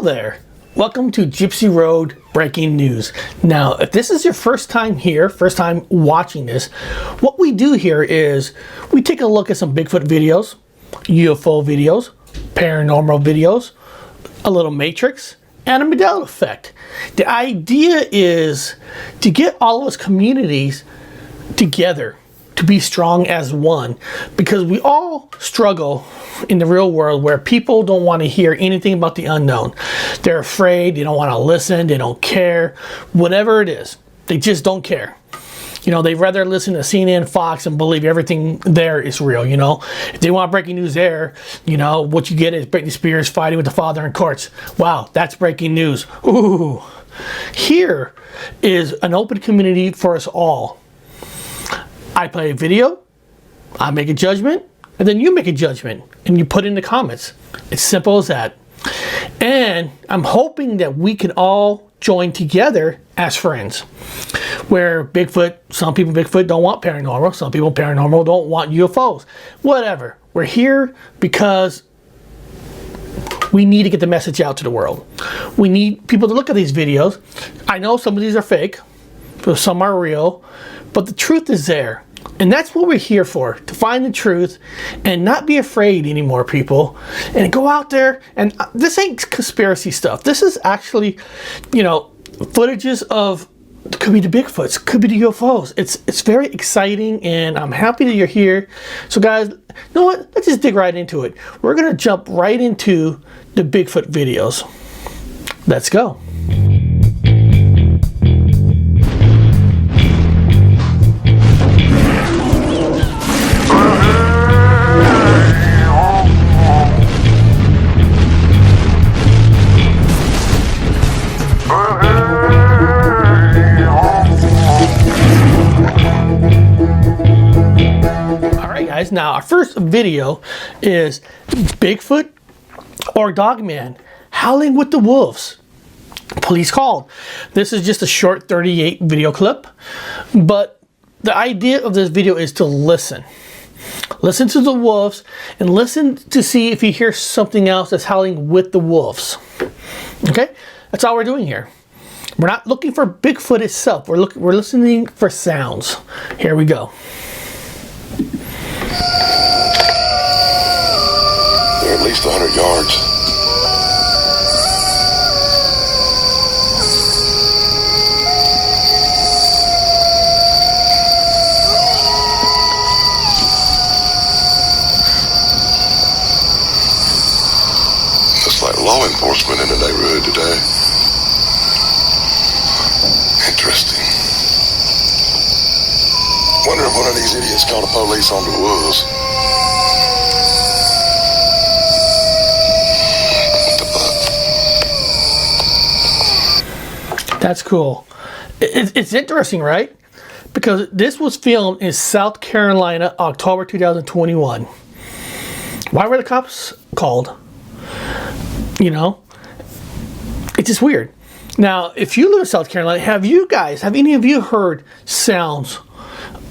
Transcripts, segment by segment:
Hello there. Welcome to Gypsy Road Breaking News. Now, if this is your first time here, first time watching this, what we do here is we take a look at some Bigfoot videos, UFO videos, paranormal videos, a little Matrix, and a Mandela effect. The idea is to get all of us communities together, to be strong as one, because we all struggle in the real world where people don't want to hear anything about the unknown. They're afraid, they don't want to listen, they don't care, whatever it is, they just don't care. You know, they'd rather listen to CNN, Fox, and believe everything there is real, you know. If they want breaking news there, you know, what you get is Britney Spears fighting with the father in courts. Wow, that's breaking news. Ooh. Here is an open community for us all. I play a video, I make a judgment, and then you make a judgment, and you put in the comments. It's simple as that. And I'm hoping that we can all join together as friends. Where Bigfoot, some people Bigfoot don't want paranormal, some people paranormal don't want UFOs. Whatever. We're here because we need to get the message out to the world. We need people to look at these videos. I know some of these are fake, but some are real, but the truth is there. And that's what we're here for, to find the truth and not be afraid anymore, people. And go out there, and this ain't conspiracy stuff. This is actually, you know, footages of, could be the Bigfoots, could be the UFOs. It's very exciting, and I'm happy that you're here. So guys, you know what? Let's just dig right into it. We're gonna jump right into the Bigfoot videos. Let's go. Now, our first video is Bigfoot or Dogman howling with the wolves. Police called. This is just a short 38 video clip, but the idea of this video is to listen. Listen to the wolves and listen to see if you hear something else that's howling with the wolves. Okay? That's all we're doing here. We're not looking for Bigfoot itself. We're listening for sounds. Here we go. They're at least 100 yards. Looks like law enforcement in the neighborhood today. Interesting. Wonder if one of these idiots called the police on the wolves. That's cool. It's interesting, right? Because this was filmed in South Carolina, October 2021. Why were the cops called? You know? It's just weird. Now, if you live in South Carolina, have any of you heard sounds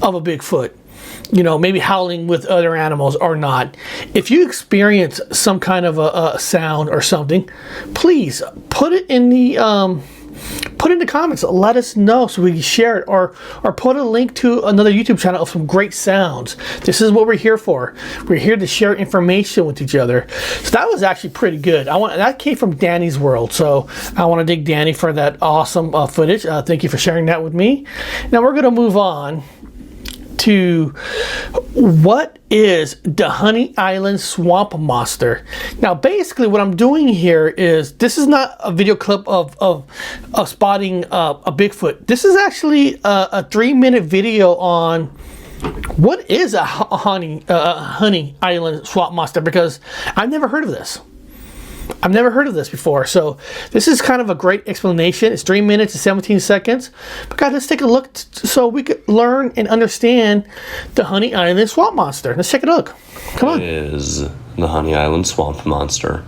of a Bigfoot? You know, maybe howling with other animals or not. If you experience some kind of a sound or something, please put it in the comments. Let us know so we can share it, or put a link to another YouTube channel of some great sounds. This is what we're here for. We're here to share information with each other. So that was actually pretty good. That came from Danny's World, so I want to thank Danny for that awesome footage. Thank you for sharing that with me. Now we're going to move on to what is the Honey Island Swamp Monster. Now basically what I'm doing here is, this is not a video clip of spotting a Bigfoot. This is actually a 3-minute video on what is a Honey Island Swamp Monster, because I've never heard of this. I've never heard of this before, so this is kind of a great explanation. It's 3 minutes and 17 seconds. But guys, let's take a look so we could learn and understand the Honey Island Swamp Monster. Let's take a look. Come on. It is the Honey Island Swamp Monster.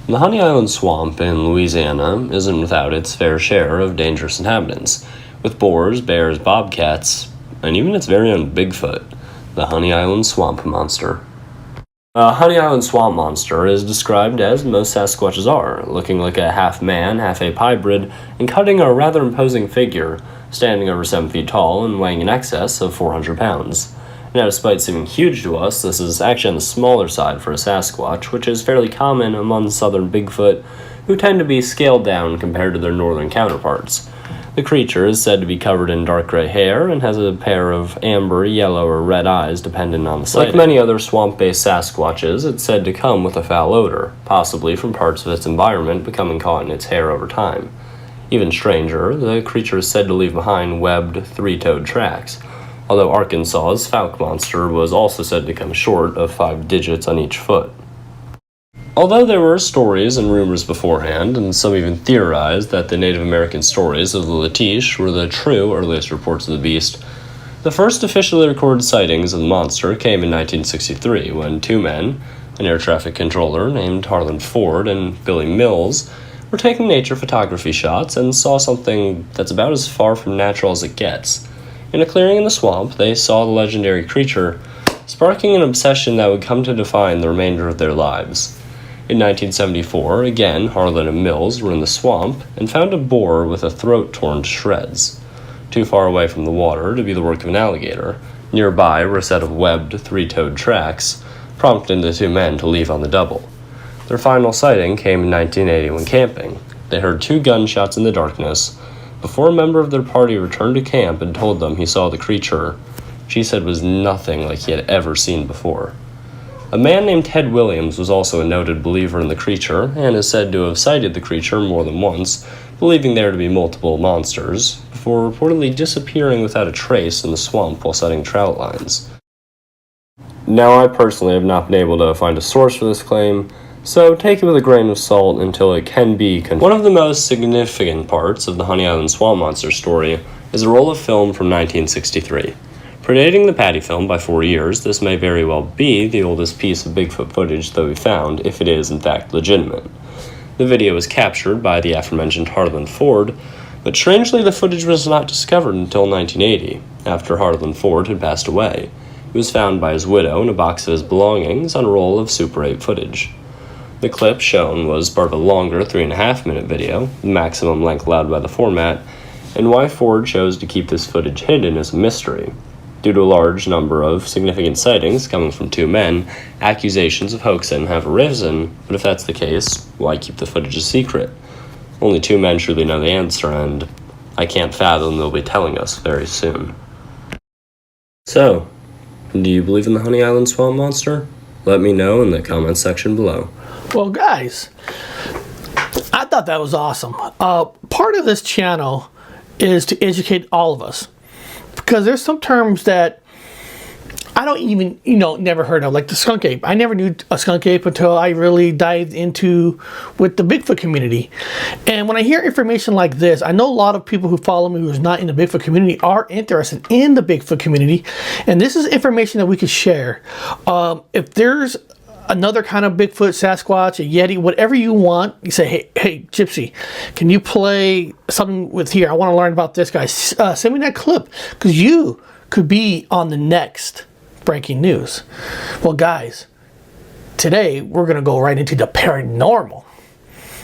The Honey Island Swamp in Louisiana isn't without its fair share of dangerous inhabitants, with boars, bears, bobcats, and even its very own Bigfoot, the Honey Island Swamp Monster. A Honey Island swamp monster is described as most Sasquatches are, looking like a half-man, half-ape hybrid, and cutting a rather imposing figure, standing over 7 feet tall and weighing in excess of 400 pounds. Now, despite seeming huge to us, this is actually on the smaller side for a Sasquatch, which is fairly common among southern Bigfoot, who tend to be scaled down compared to their northern counterparts. The creature is said to be covered in dark gray hair and has a pair of amber, yellow, or red eyes depending on the sighting. Like many other swamp-based Sasquatches, it's said to come with a foul odor, possibly from parts of its environment becoming caught in its hair over time. Even stranger, the creature is said to leave behind webbed, three-toed tracks, although Arkansas's Fouke monster was also said to come short of 5 digits on each foot. Although there were stories and rumors beforehand, and some even theorized that the Native American stories of the Latish were the true earliest reports of the beast, the first officially recorded sightings of the monster came in 1963 when 2 men, an air traffic controller named Harlan Ford and Billy Mills, were taking nature photography shots and saw something that's about as far from natural as it gets. In a clearing in the swamp, they saw the legendary creature, sparking an obsession that would come to define the remainder of their lives. In 1974, again, Harlan and Mills were in the swamp and found a boar with a throat torn to shreds. Too far away from the water to be the work of an alligator, nearby were a set of webbed, three-toed tracks, prompting the 2 men to leave on the double. Their final sighting came in 1980 when camping. They heard 2 gunshots in the darkness before a member of their party returned to camp and told them he saw the creature she said was nothing like he had ever seen before. A man named Ted Williams was also a noted believer in the creature and is said to have sighted the creature more than once, believing there to be multiple monsters, before reportedly disappearing without a trace in the swamp while setting trout lines. Now, I personally have not been able to find a source for this claim, so take it with a grain of salt until it can be confirmed. One of the most significant parts of the Honey Island swamp monster story is a roll of film from 1963. Predating the Patty film by 4 years, this may very well be the oldest piece of Bigfoot footage that we found, if it is in fact legitimate. The video was captured by the aforementioned Harlan Ford, but strangely the footage was not discovered until 1980, after Harlan Ford had passed away. It was found by his widow in a box of his belongings on a roll of Super 8 footage. The clip shown was part of a longer 3.5-minute video, the maximum length allowed by the format, and why Ford chose to keep this footage hidden is a mystery. Due to a large number of significant sightings coming from 2 men, accusations of hoaxing have arisen, but if that's the case, why keep the footage a secret? Only 2 men truly know the answer, and I can't fathom they'll be telling us very soon. So, do you believe in the Honey Island swamp monster? Let me know in the comments section below. Well, guys, I thought that was awesome. Part of this channel is to educate all of us, because there's some terms that I don't even, never heard of, like the skunk ape. I never knew a skunk ape until I really dived into with the Bigfoot community. And when I hear information like this, I know a lot of people who follow me who's not in the Bigfoot community are interested in the Bigfoot community. And this is information that we could share. If there's another kind of Bigfoot, Sasquatch, a Yeti, whatever you want, you say, hey, Gypsy, can you play something with here? I want to learn about this guy. Send me that clip, because you could be on the next breaking news. Well, guys, today we're going to go right into the paranormal.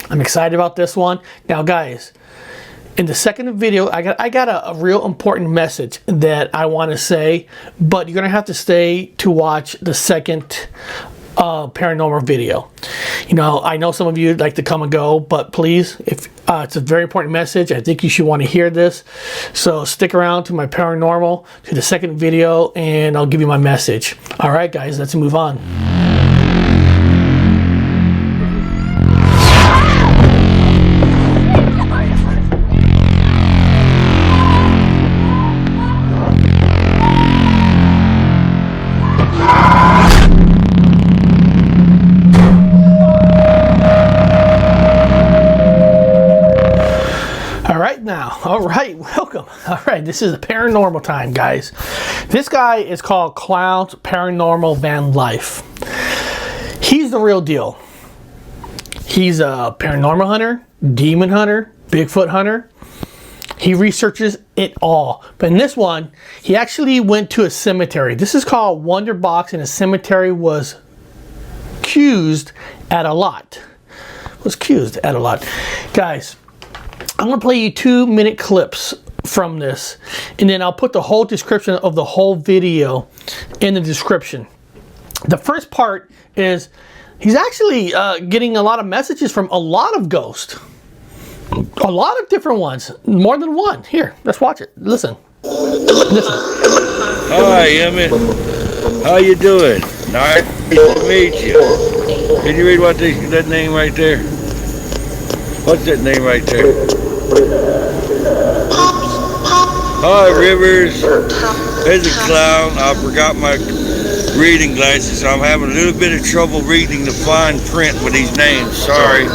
I'm excited about this one. Now, guys, in the second video, I got a real important message that I want to say, but you're going to have to stay to watch the second paranormal video. I know some of you like to come and go, but please, if it's a very important message, I think you should want to hear this. So stick around to my paranormal, to the second video, and I'll give you my message. All right, guys, let's move on. All right, welcome. All right, this is the paranormal time, guys. This guy is called Clown's Paranormal Van Life. He's the real deal. He's a paranormal hunter, demon hunter, Bigfoot hunter. He researches it all. But in this one, he actually went to a cemetery. This is called Wonder Box, and a cemetery was accused at a lot. Guys, I'm going to play you 2-minute clips from this, and then I'll put the whole description of the whole video in the description. The first part is he's actually getting a lot of messages from a lot of ghosts. A lot of different ones. More than one. Here, let's watch it. Listen. Hi, Emmett. How you doing? Nice to meet you. Can you read that name right there? What's that name right there? Hi, Rivers. There's a clown. I forgot my reading glasses, so I'm having a little bit of trouble reading the fine print with these names. Sorry.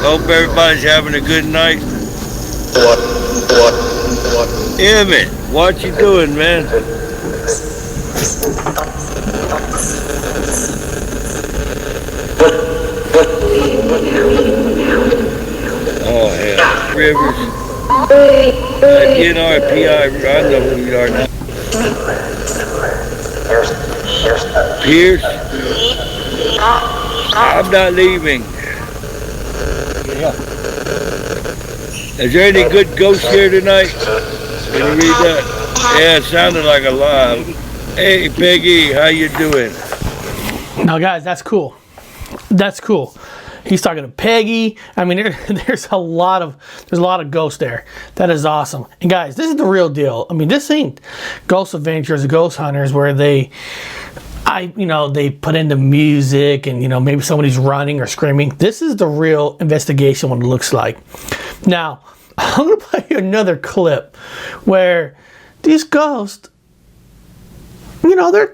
Hope everybody's having a good night. Emmett, what you doing, man? Oh, hell. Rivers. NRPI, I know who you are now. Pierce? I'm not leaving. Is there any good ghosts here tonight? Can you read that? Yeah, it sounded like a lie. Hey, Peggy, how you doing? Now, guys, that's cool. That's cool. He's talking to Peggy. I mean, there's a lot of ghosts there. That is awesome. And guys, this is the real deal. I mean, this ain't Ghost Adventures, Ghost Hunters, where they put in the music and maybe somebody's running or screaming. This is the real investigation. What it looks like. Now, I'm gonna play you another clip where these ghosts, they're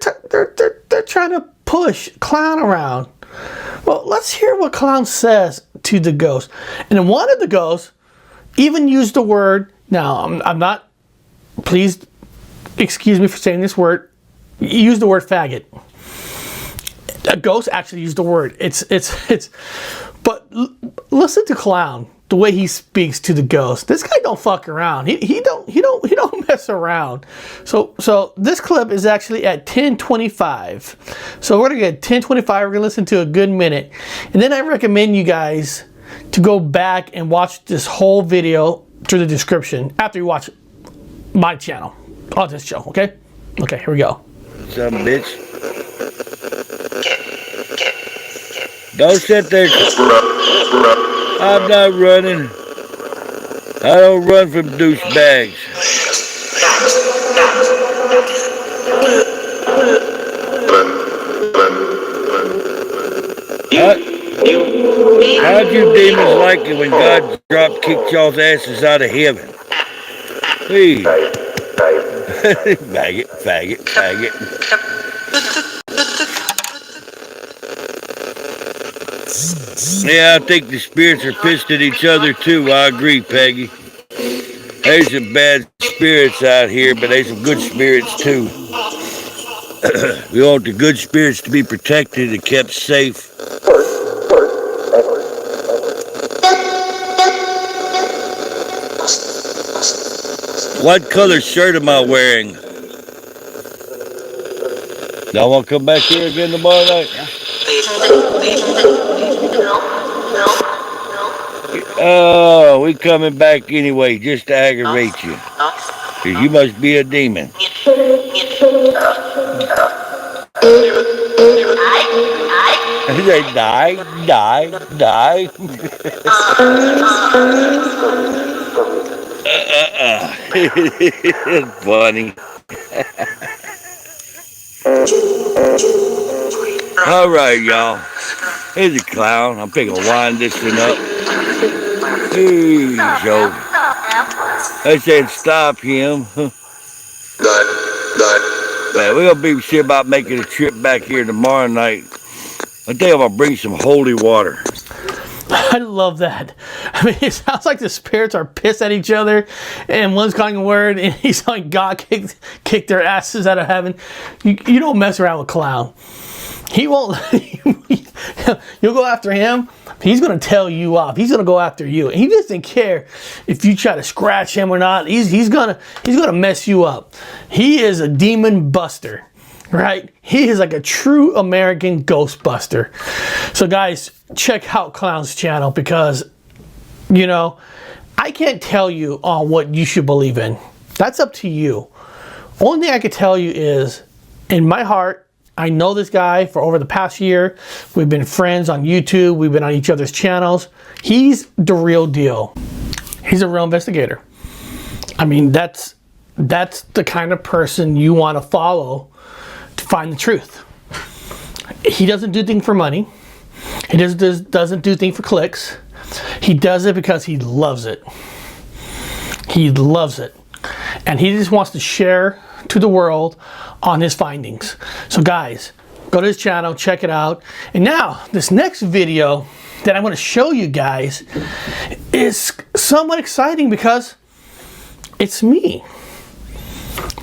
trying to push Clown around. Well, let's hear what Clown says to the ghost. And then one of the ghosts even used the word. Now, I'm not. Please excuse me for saying this word. Use the word faggot. A ghost actually used the word. But listen to Clown, the way he speaks to the ghost. This guy don't fuck around. He don't mess around. So this clip is actually at 10:25. So we're gonna get 10:25. We're gonna listen to a good minute, and then I recommend you guys to go back and watch this whole video through the description after you watch my channel on this show. Okay, here we go. Some bitch. Don't sit there. I'm not running. I don't run from douchebags. How'd you demons like it when God kicked y'all's asses out of heaven? Hey. Faggot. Yeah, I think the spirits are pissed at each other too. I agree, Peggy. There's some bad spirits out here, but there's some good spirits too. We want the good spirits to be protected and kept safe. What color shirt am I wearing? Y'all want to come back here again tomorrow night? Oh, we coming back anyway, just to aggravate you. 'Cause you must be a demon. They die. Funny. All right, y'all. Here's a clown. I'm thinking of wind this thing up. Hey, Joe. They said stop him. Man, we're gonna be sure about making a trip back here tomorrow night. I think I'm gonna bring some holy water. I love that. I mean, it sounds like the spirits are pissed at each other, and one's calling a word, and he's like, God kicked their asses out of heaven. You don't mess around with Clown. He won't. You'll go after him. He's gonna tell you off. He's gonna go after you, and he doesn't care if you try to scratch him or not. He's gonna mess you up. He is a demon buster. right? He is like a true American Ghostbuster. So guys, check out Clown's channel because, you know, I can't tell you on what you should believe in. That's up to you. Only thing I can tell you is, in my heart, I know this guy for over the past year. We've been friends on YouTube. We've been on each other's channels. He's the real deal. He's a real investigator. I mean, that's the kind of person you want to follow to find the truth. He doesn't do things for money. He doesn't do things for clicks. He does it because he loves it. He loves it. And he just wants to share to the world on his findings. So guys, go to his channel, check it out. And now, this next video that I'm going to show you guys is somewhat exciting because it's me.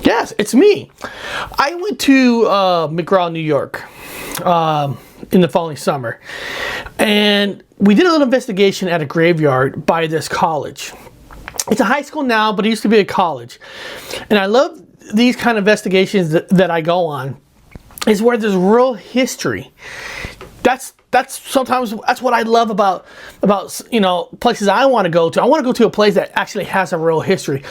Yes, it's me. I went to McGraw, New York in the following summer. And we did a little investigation at a graveyard by this college. It's a high school now, but it used to be a college. And I love these kind of investigations that I go on, is where there's real history. That's sometimes that's what I love about you know, places I want to go to. I want to go to a place that actually has a real history.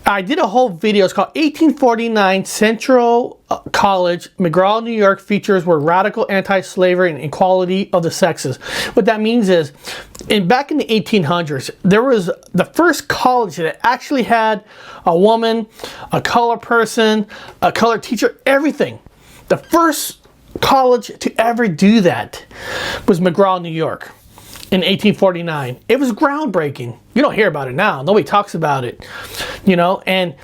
I did a whole video. It's called 1849 Central College, McGraw, New York, features were radical anti-slavery and equality of the sexes. What that means is, back in the 1800s, there was the first college that actually had a woman, a color person, a color teacher, everything. The first college to ever do that was McGraw, New York in 1849. It was groundbreaking. You don't hear about it now. Nobody talks about it, you know. And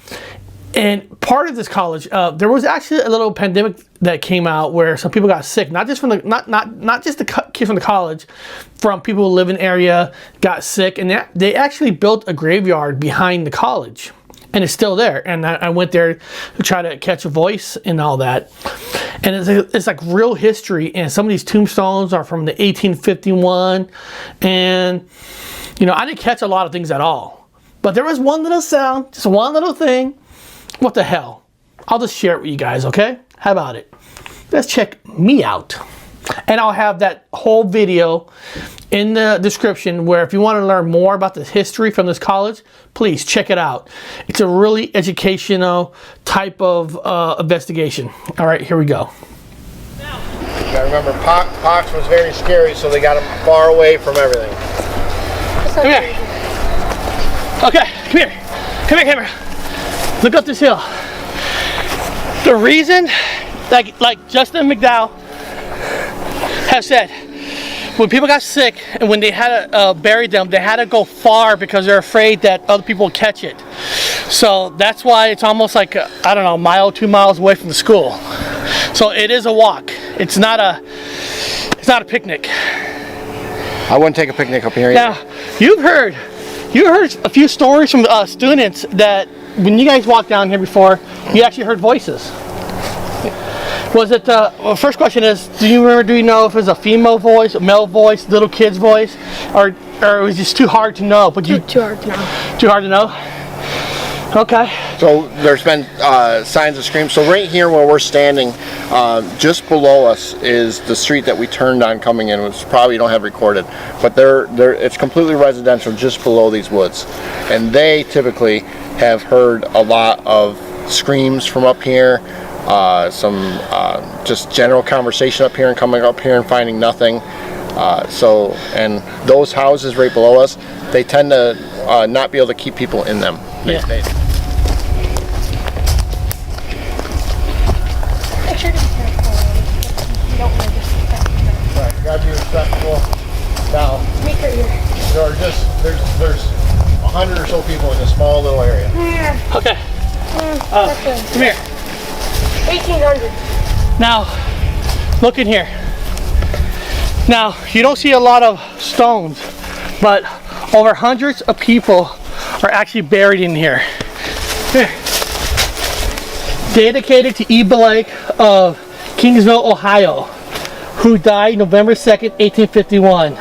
part of this college, there was actually a little pandemic that came out where some people got sick. Not just from the not just the kids from the college, from people who live in the area got sick, and they actually built a graveyard behind the college. And it's still there. And I went there to try to catch a voice and all that. And it's like real history. And some of these tombstones are from the 1851. And, you know, I didn't catch a lot of things at all. But there was one little sound, just one little thing. What the hell? I'll just share it with you guys, okay? How about it? Let's check me out. And I'll have that whole video in the description, where if you want to learn more about the history from this college, please check it out. It's a really educational type of investigation. All right, here we go. You gotta remember, Pox was very scary, so they got him far away from everything. Come here. Okay, come here. Come here, camera. Look up this hill. The reason, like Justin McDowell has said, when people got sick and when they had to bury them, they had to go far because they're afraid that other people will catch it. So that's why it's almost like, I don't know, a mile, 2 miles away from the school. So it is a walk. It's not a picnic. I wouldn't take a picnic up here either. Now, you heard a few stories from students that when you guys walked down here before, you actually heard voices. Was it, well, first question is, do you know if it was a female voice, a male voice, little kid's voice, or it was just too hard to know? But Too hard to know. Too hard to know? Okay. So there's been signs of screams. So right here where we're standing, just below us is the street that we turned on coming in, which probably you don't have recorded. But it's completely residential just below these woods. And they typically have heard a lot of screams from up here. Some just general conversation up here and coming up here and finding nothing. And those houses right below us, they tend to not be able to keep people in them. Yeah. Make sure to be careful. You don't want to disrespect them. Right, you gotta be respectful. Now, Make right here. there's 100 or so people in this small little area. Okay. Come here. 1800. Now, look in here. Now, you don't see a lot of stones, but over hundreds of people are actually buried in here. Here. Dedicated to E. Blake of Kingsville, Ohio, who died November 2nd, 1851.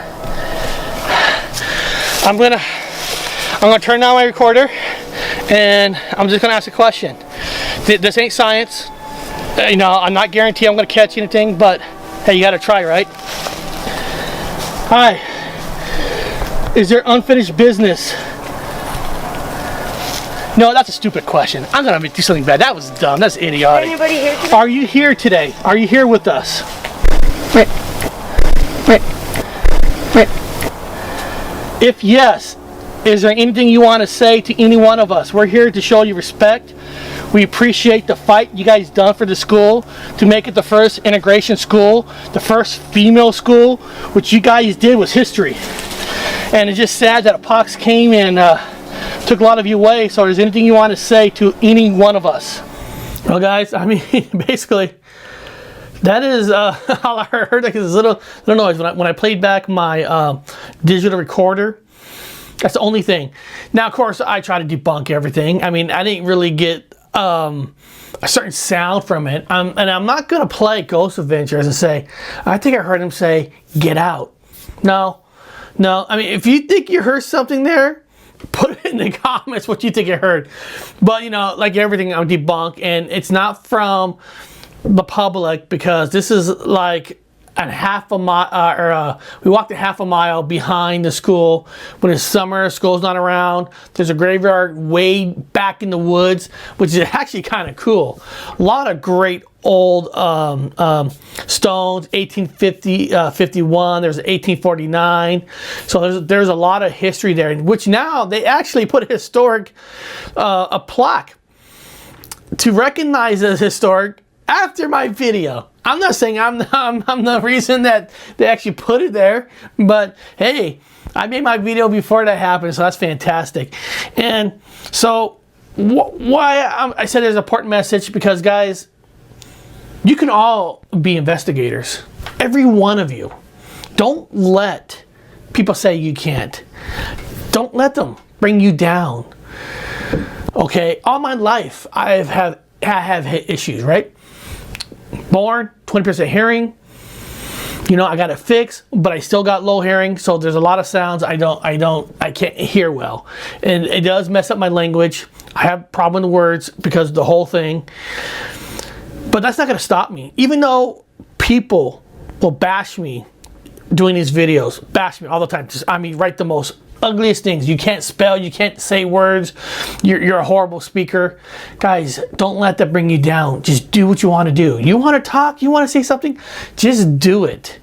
I'm gonna turn on my recorder, and I'm just gonna ask a question. This ain't science. You know, I'm not guaranteeing I'm going to catch anything, but hey, you got to try, right? Hi. Is there unfinished business? No, that's a stupid question. I'm going to do something bad. That was dumb. That's idiotic. Anybody here today? Are you here today? Are you here with us? Wait. If yes, is there anything you want to say to any one of us? We're here to show you respect. We appreciate the fight you guys done for the school to make it the first integration school, the first female school, which you guys did was history. And it's just sad that a pox came and took a lot of you away. So is there anything you want to say to any one of us? Well, guys, I mean, basically, that is all I heard. Like this little noise when I played back my digital recorder. That's the only thing. Now, of course, I try to debunk everything. I mean, I didn't really get a certain sound from it. And I'm not going to play Ghost Adventures and say, I think I heard him say, get out. No. I mean, if you think you heard something there, put it in the comments what you think you heard. But, you know, like everything, I'm debunk. And it's not from the public because this is like a half a mile, we walked a half a mile behind the school. When it's summer, school's not around. There's a graveyard way back in the woods, which is actually kind of cool. A lot of great old stones, 1850, 51. There's 1849. So there's a lot of history there, which now they actually put a historic a plaque to recognize as historic after my video. I'm not saying I'm the reason that they actually put it there, but hey, I made my video before that happened, so that's fantastic. And so why I said there's an important message, because guys, you can all be investigators. Every one of you. Don't let people say you can't. Don't let them bring you down. Okay, all my life I have hit issues, right? Born 20% hearing, you know, I got it fixed, but I still got low hearing, so there's a lot of sounds I can't hear well, and it does mess up my language. I have a problem with the words because of the whole thing, but that's not going to stop me. Even though people will bash me doing these videos, bash me all the time, just, I mean, write the most ugliest things. You can't spell, you can't say words, you're a horrible speaker. Guys, don't let that bring you down. Just do what you want to do. You want to talk, you want to say something, just do it.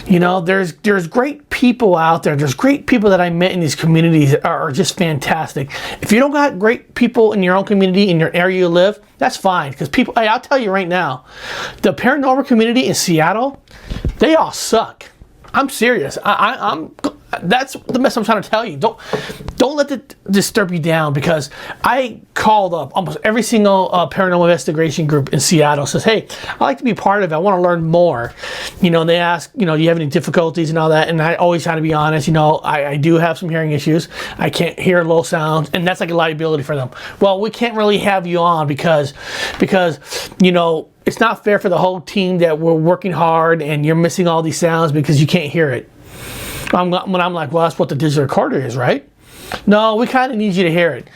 You know, there's great people out there. There's great people that I met in these communities are just fantastic. If you don't got great people in your own community, in your area you live, that's fine. Because people, hey, I'll tell you right now, the paranormal community in Seattle, they all suck. I'm serious. That's the message I'm trying to tell you. Don't let it disturb you down, because I called up almost every single paranormal investigation group in Seattle. Says, hey, I'd like to be part of it. I want to learn more. You know, they ask, you know, do you have any difficulties and all that? And I always try to be honest. You know, I do have some hearing issues. I can't hear low sounds, and that's like a liability for them. Well, we can't really have you on because you know, it's not fair for the whole team that we're working hard and you're missing all these sounds because you can't hear it. When I'm like, well, that's what the digital recorder is, right? No, we kind of need you to hear it.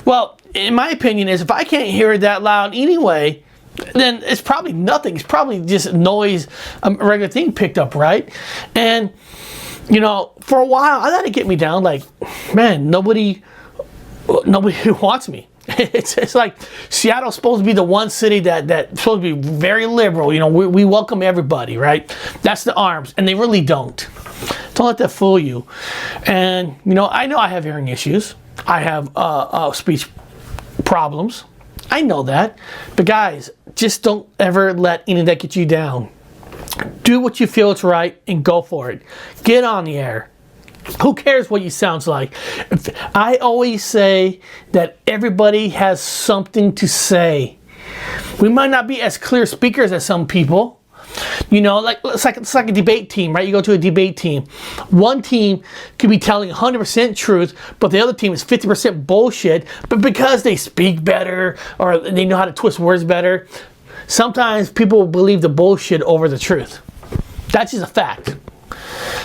Well, in my opinion is, if I can't hear it that loud anyway, then it's probably nothing. It's probably just noise, a regular thing picked up, right? And, you know, for a while, I let it get me down. Like, man, nobody wants me. It's like Seattle's supposed to be the one city that's supposed to be very liberal. You know, we welcome everybody, right? That's the arms, and they really don't. Don't let that fool you. And, you know I have hearing issues. I have speech problems. I know that. But guys, just don't ever let any of that get you down. Do what you feel is right and go for it. Get on the air. Who cares what you sounds like? I always say that everybody has something to say. We might not be as clear speakers as some people. You know, like it's like a debate team, right? You go to a debate team. One team could be telling 100% truth, but the other team is 50% bullshit. But because they speak better or they know how to twist words better, sometimes people will believe the bullshit over the truth. That's just a fact.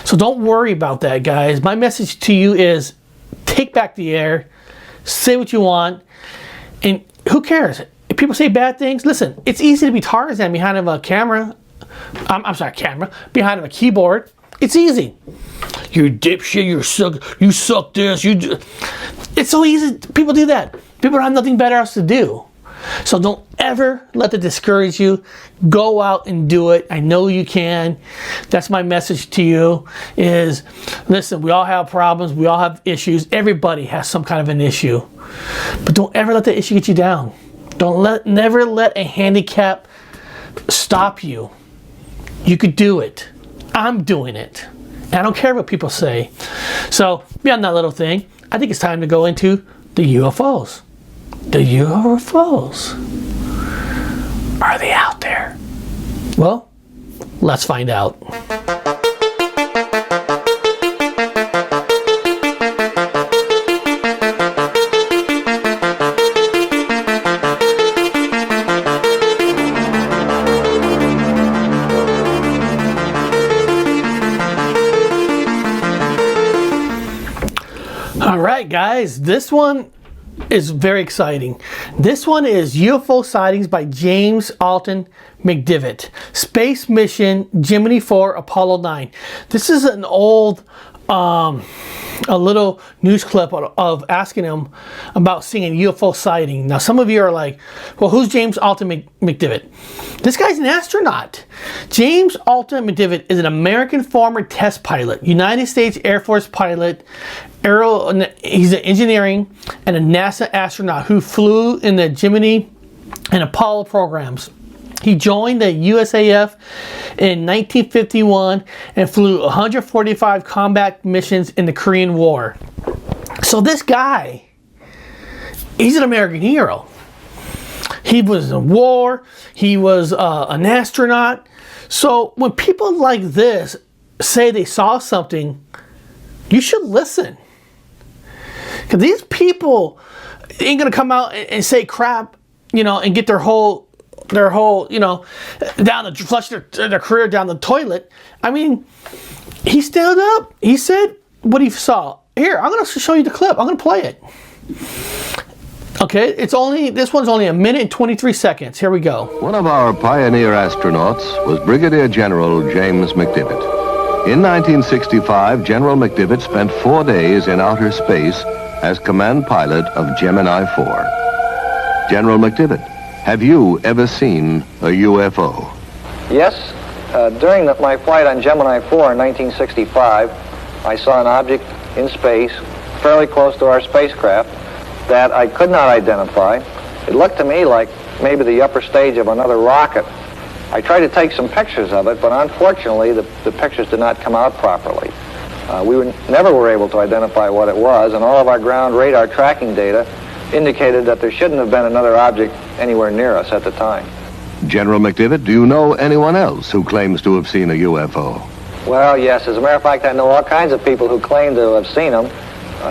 So don't worry about that, guys. My message to you is take back the air, say what you want, and who cares? If people say bad things. Listen, it's easy to be Tarzan behind of a camera. I'm sorry, behind of a keyboard. It's easy. You dipshit, you suck this, It's so easy. People do that. People have nothing better else to do. So don't ever let that discourage you. Go out and do it. I know you can. That's my message to you is, listen, we all have problems. We all have issues. Everybody has some kind of an issue. But don't ever let that issue get you down. Never let a handicap stop you. You could do it. I'm doing it. I don't care what people say. So, beyond that little thing, I think it's time to go into the UFOs. The UFOs. Are they out there? Well, let's find out. All right, guys, this one is very exciting. This one is UFO Sightings by James Alton McDivitt. Space Mission Gemini 4 Apollo 9. This is an old, a little news clip of asking him about seeing a UFO sighting. Now, some of you are like, well, who's James Alton McDivitt? This guy's an astronaut. James Alton McDivitt is an American former test pilot, United States Air Force pilot, he's an engineering and a NASA astronaut who flew in the Gemini and Apollo programs. He joined the USAF in 1951 and flew 145 combat missions in the Korean War. So this guy, he's an American hero. He was in war. He was an astronaut. So when people like this say they saw something, you should listen. Because these people ain't gonna come out and say crap, and get their whole, flush their career down the toilet. I mean, he stood up. He said what he saw. Here, I'm gonna show you the clip. I'm gonna play it. Okay, this one's only 1 minute and 23 seconds. Here we go. One of our pioneer astronauts was Brigadier General James McDivitt. In 1965, General McDivitt spent 4 days in outer space as command pilot of Gemini 4. General McDivitt, have you ever seen a UFO? Yes. During my flight on Gemini 4 in 1965, I saw an object in space fairly close to our spacecraft that I could not identify. It looked to me like maybe the upper stage of another rocket. I tried to take some pictures of it, but unfortunately the pictures did not come out properly. We never were able to identify what it was, and all of our ground radar tracking data indicated that there shouldn't have been another object anywhere near us at the time. General McDivitt, do you know anyone else who claims to have seen a UFO? Well, yes. As a matter of fact, I know all kinds of people who claim to have seen them.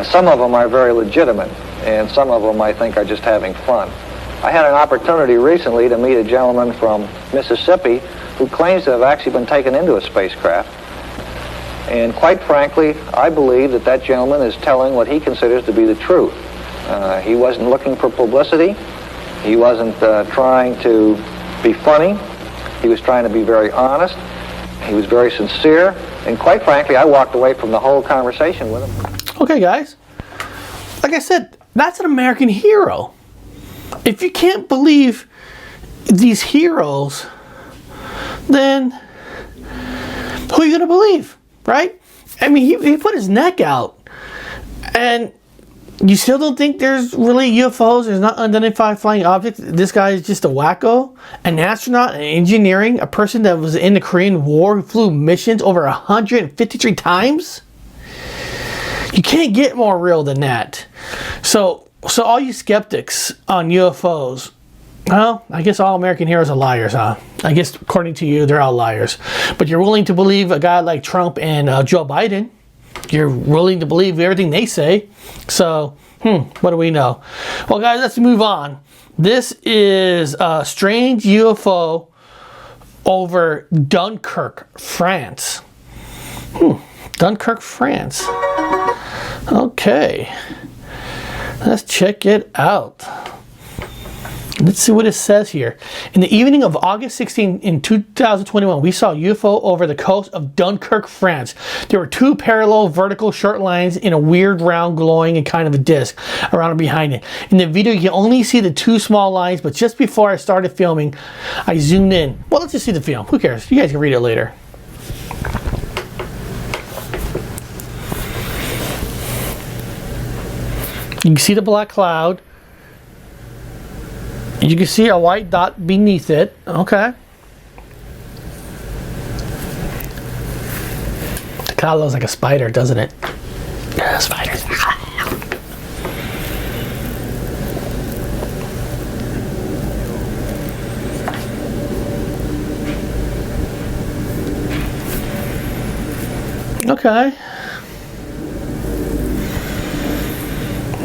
Some of them are very legitimate, and some of them I think are just having fun. I had an opportunity recently to meet a gentleman from Mississippi who claims to have actually been taken into a spacecraft. And quite frankly, I believe that gentleman is telling what he considers to be the truth. He wasn't looking for publicity. He wasn't trying to be funny. He was trying to be very honest. He was very sincere. And quite frankly, I walked away from the whole conversation with him. Okay, guys. Like I said, that's an American hero. If you can't believe these heroes, then who are you going to believe, right? I mean, he put his neck out. And you still don't think there's really UFOs? There's not unidentified flying objects? This guy is just a wacko? An astronaut, an engineering, a person that was in the Korean War who flew missions over 153 times? You can't get more real than that. So all you skeptics on UFOs, well, I guess all American heroes are liars, huh? I guess according to you, they're all liars. But you're willing to believe a guy like Trump and Joe Biden. You're willing to believe everything they say. So, what do we know? Well, guys, let's move on. This is a strange UFO over Dunkirk, France. Dunkirk, France. Okay. Let's check it out. Let's see what it says here. In the evening of August 16 in 2021, we saw a UFO over the coast of Dunkirk, France. There were two parallel vertical short lines in a weird round glowing and kind of a disc around and behind it. In the video, you can only see the two small lines, but just before I started filming, I zoomed in. Well, let's just see the film. Who cares? You guys can read it later. You can see the black cloud. You can see a white dot beneath it. Okay. The cloud looks like a spider, doesn't it? Yeah, spiders. Okay.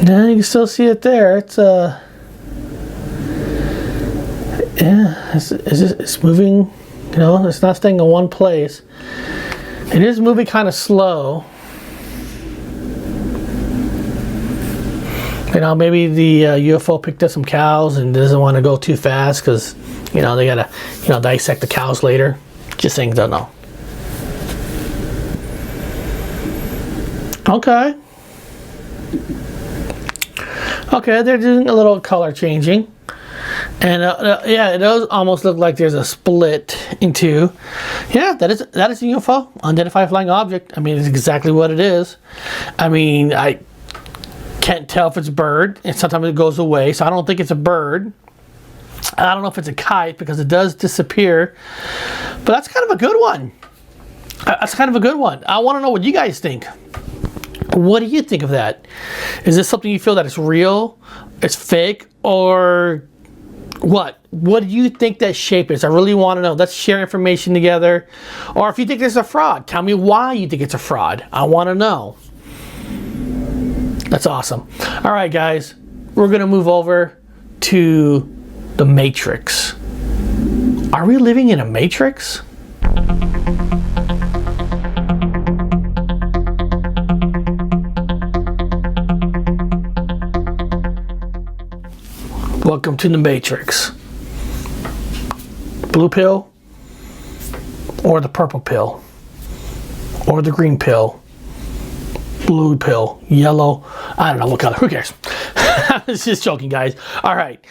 Yeah, you can still see it there. It's yeah, it's moving, you know, it's not staying in one place. It is moving kind of slow. You know, maybe the UFO picked up some cows and doesn't want to go too fast because, you know, they gotta, you know, dissect the cows later. Just saying, don't know. Okay. Okay, they're doing a little color changing. And yeah, it does almost look like there's a split in two. Yeah, that is a UFO, unidentified flying object. I mean, it's exactly what it is. I mean, I can't tell if it's a bird, and sometimes it goes away, so I don't think it's a bird. I don't know if it's a kite because it does disappear, but that's kind of a good one. That's kind of a good one. I want to know what you guys think. What do you think of that? Is this something you feel that it's real, it's fake, or what? What do you think that shape is? I really want to know. Let's share information together. Or if you think it's a fraud, tell me why you think it's a fraud. I want to know. That's awesome. All right, guys. We're going to move over to the Matrix. Are we living in a Matrix? Welcome to the Matrix. Blue pill, or the purple pill, or the green pill, blue pill, yellow, I don't know what color, who cares? I was just joking, guys. All right,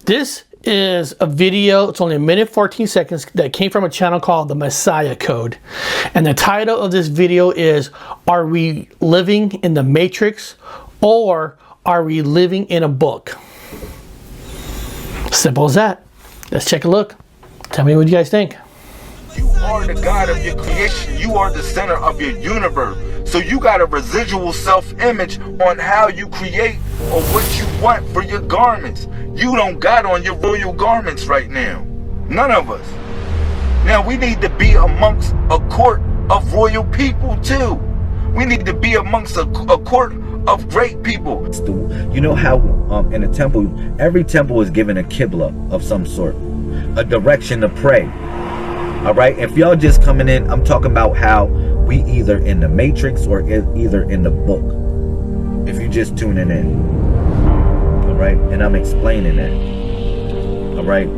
this is a video, it's only 1:14 seconds, that came from a channel called The Messiah Code. And the title of this video is, are we living in the Matrix, or are we living in a book? Simple as that. Let's take a look. Tell me what you guys think. You are the God of your creation. You are the center of your universe. So you got a residual self-image on how you create or what you want for your garments. You don't got on your royal garments right now. None of us. Now we need to be amongst a court of royal people too. We need to be amongst a court of great people. You know how in a temple, every temple is given a Qibla of some sort, a direction to pray. All right, if y'all just coming in, I'm talking about how we either in the Matrix or either in the book. If you just tuning in, all right, and I'm explaining that. All right,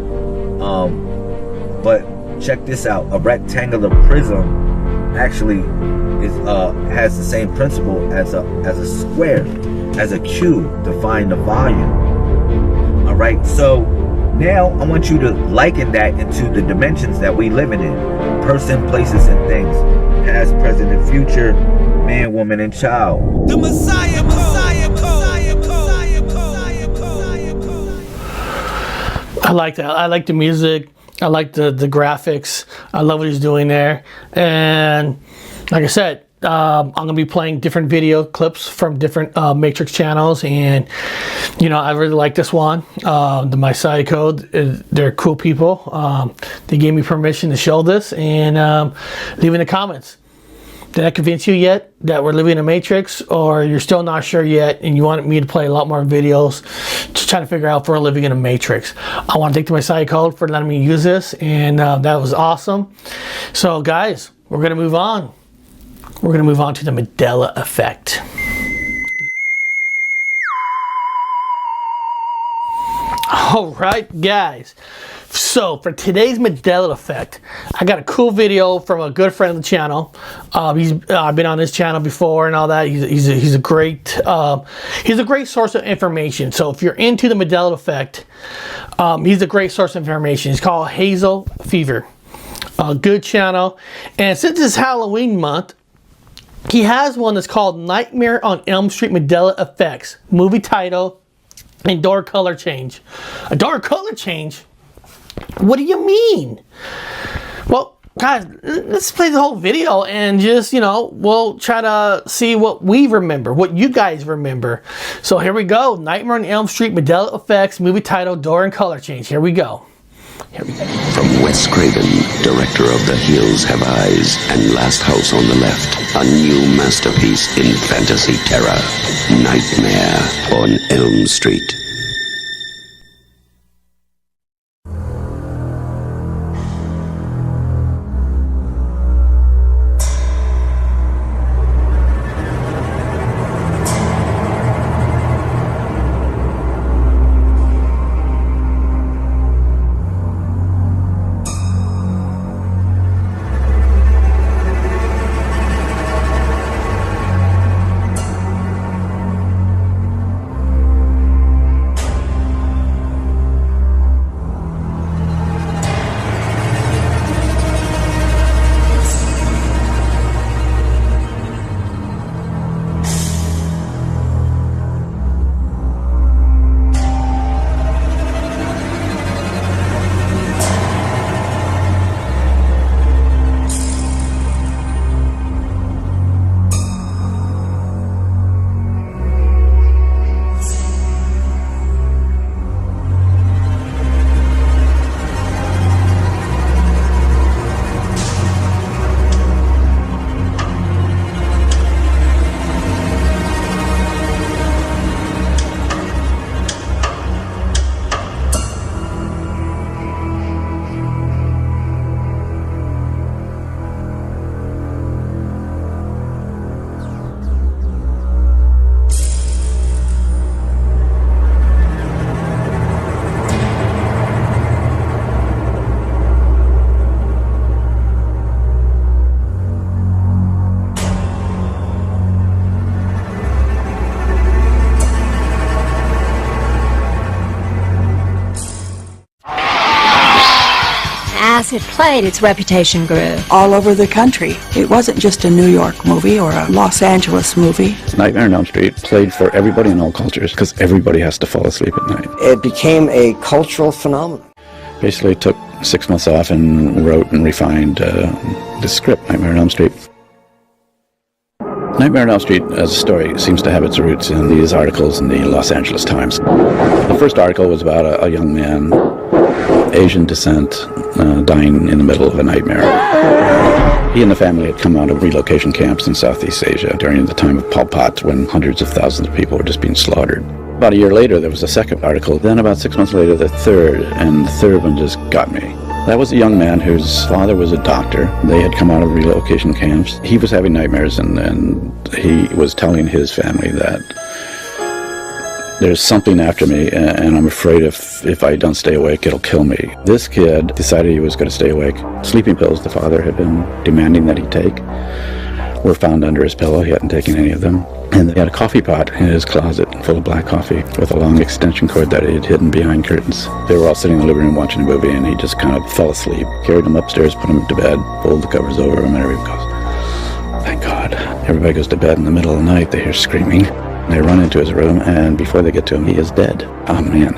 but check this out: a rectangular prism actually is has the same principle as a square, as a cube, to find the volume. All right, so now I want you to liken that into the dimensions that we living in: person, places, and things, past, present, and future, man, woman, and child. The Messiah I like that. I like the music. I like the graphics. I love what he's doing there. And like I said, I'm going to be playing different video clips from different Matrix channels, and you know, I really like this one. The Messiah Code, they're cool people. They gave me permission to show this, and leave in the comments. Did that convince you yet that we're living in a Matrix, or you're still not sure yet and you want me to play a lot more videos to try to figure out if we're living in a Matrix? I want to thank the Messiah Code for letting me use this, and that was awesome. So guys, we're going to move on. We're going to move on to the Mandela effect. All right, guys. So for today's Mandela effect, I got a cool video from a good friend of the channel. I've been on his channel before and all that. He's a great source of information. So if you're into the Mandela effect, he's a great source of information. He's called Hazel Fever. Good channel. And since it's Halloween month, he has one that's called Nightmare on Elm Street Mandela Effects. Movie title and door color change. A door color change? What do you mean? Well, guys, let's play the whole video and just, we'll try to see what we remember, what you guys remember. So here we go. Nightmare on Elm Street Mandela Effects, movie title, door and color change. Here we go. From Wes Craven, director of The Hills Have Eyes and Last House on the Left, a new masterpiece in fantasy terror, Nightmare on Elm Street. As it played, its reputation grew. All over the country. It wasn't just a New York movie or a Los Angeles movie. Nightmare on Elm Street played for everybody in all cultures because everybody has to fall asleep at night. It became a cultural phenomenon. Basically took 6 months off and wrote and refined the script, Nightmare on Elm Street. Nightmare on Elm Street as a story seems to have its roots in these articles in the Los Angeles Times. The first article was about a young man, Asian descent, dying in the middle of a nightmare. He and the family had come out of relocation camps in Southeast Asia during the time of Pol Pot, when hundreds of thousands of people were just being slaughtered. About a year later, there was a second article. Then about 6 months later, the third, and the third one just got me. That was a young man whose father was a doctor. They had come out of relocation camps. He was having nightmares, and he was telling his family that there's something after me, and I'm afraid if I don't stay awake, it'll kill me. This kid decided he was going to stay awake. Sleeping pills the father had been demanding that he take were found under his pillow. He hadn't taken any of them. And he had a coffee pot in his closet full of black coffee with a long extension cord that he had hidden behind curtains. They were all sitting in the living room watching a movie, and he just kind of fell asleep. Carried him upstairs, put him to bed, pulled the covers over him, and everybody goes, thank God. Everybody goes to bed in the middle of the night. They hear screaming. They run into his room, and before they get to him, he is dead. Oh man,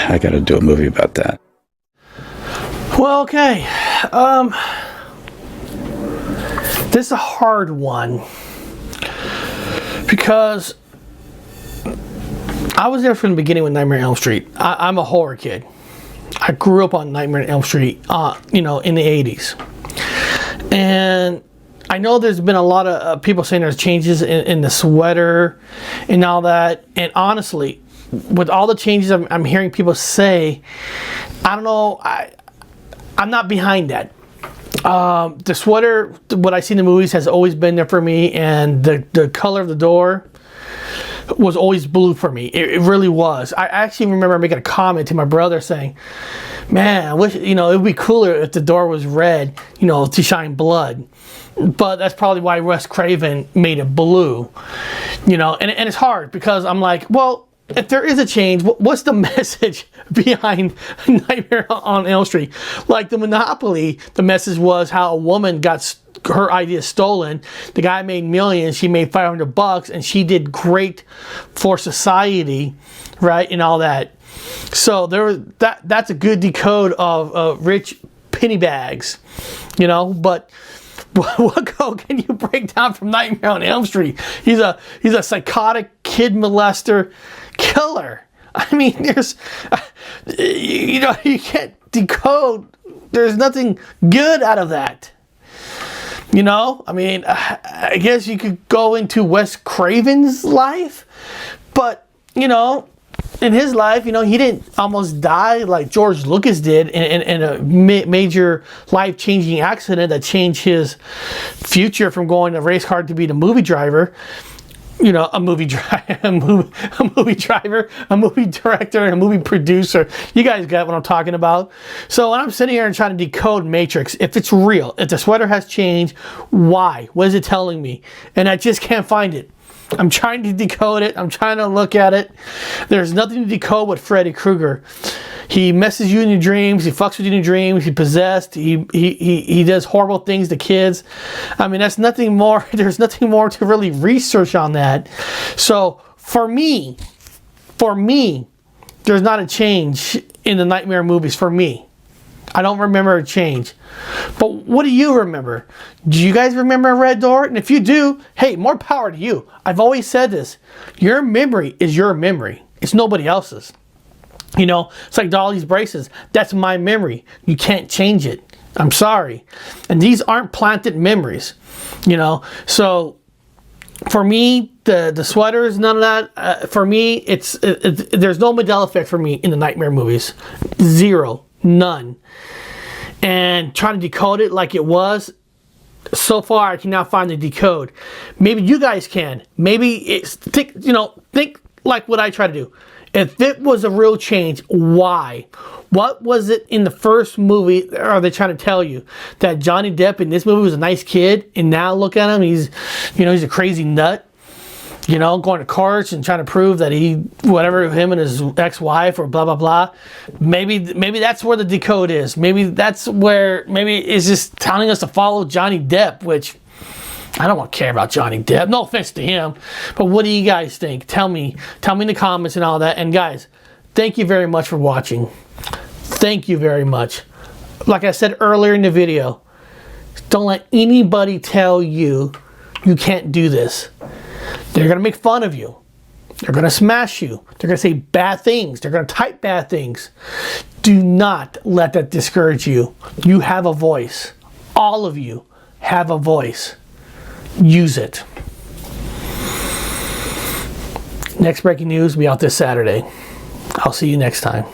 I gotta do a movie about that. Well, okay. This is a hard one because I was there from the beginning with Nightmare on Elm Street. I'm a horror kid. I grew up on Nightmare on Elm Street, in the 80s. And I know there's been a lot of people saying there's changes in the sweater and all that. And honestly, with all the changes I'm hearing people say, I don't know, I'm not behind that. The sweater, what I see in the movies, has always been there for me. And the color of the door, was always blue for me. It really was. I actually remember making a comment to my brother saying, man, I wish, you know, it would be cooler if the door was red, you know, to shine blood. But that's probably why Wes Craven made it blue, you know, and it's hard because I'm like, well, if there is a change, what's the message behind Nightmare on Elm Street? Like the Monopoly, the message was how a woman got her idea stolen. The guy made millions, she made $500, and she did great for society, right, and all that. So that's a good decode of rich penny bags, you know. But what code can you break down from Nightmare on Elm Street? He's a psychotic kid molester killer. I mean, there's, you know, you can't decode. There's nothing good out of that. You know, I mean, I guess you could go into Wes Craven's life, but you know, in his life, you know, he didn't almost die like George Lucas did in a major life-changing accident that changed his future from going to race car to be the movie driver. You know, a movie driver, a movie director, and a movie producer. You guys get what I'm talking about. So when I'm sitting here and trying to decode Matrix, if it's real, if the sweater has changed, why? What is it telling me? And I just can't find it. I'm trying to decode it. I'm trying to look at it. There's nothing to decode with Freddy Krueger. He messes you in your dreams. He fucks with you in your dreams. He's possessed. He does horrible things to kids. I mean, that's nothing more. There's nothing more to really research on that. So for me, there's not a change in the Nightmare movies for me. I don't remember a change. But what do you remember? Do you guys remember a red door? And if you do, hey, more power to you. I've always said this. Your memory is your memory. It's nobody else's. You know, it's like Dolly's braces. That's my memory. You can't change it. I'm sorry. And these aren't planted memories. You know, so for me, the sweaters, none of that. For me, there's no Mandela effect for me in the Nightmare movies. Zero. None. And trying to decode it like it was, so far I cannot find the decode. Maybe you guys can. Maybe think like what I try to do. If it was a real change, why? What was it in the first movie are they trying to tell you? That Johnny Depp in this movie was a nice kid, and now look at him, he's a crazy nut. You know, going to court and trying to prove that him and his ex-wife or blah, blah, blah. Maybe that's where the decode is. Maybe it's just telling us to follow Johnny Depp, which I don't care about Johnny Depp. No offense to him. But what do you guys think? Tell me in the comments and all that. And guys, thank you very much for watching. Thank you very much. Like I said earlier in the video, don't let anybody tell you can't do this. They're going to make fun of you. They're going to smash you. They're going to say bad things. They're going to type bad things. Do not let that discourage you. You have a voice. All of you have a voice. Use it. Next breaking news will be out this Saturday. I'll see you next time.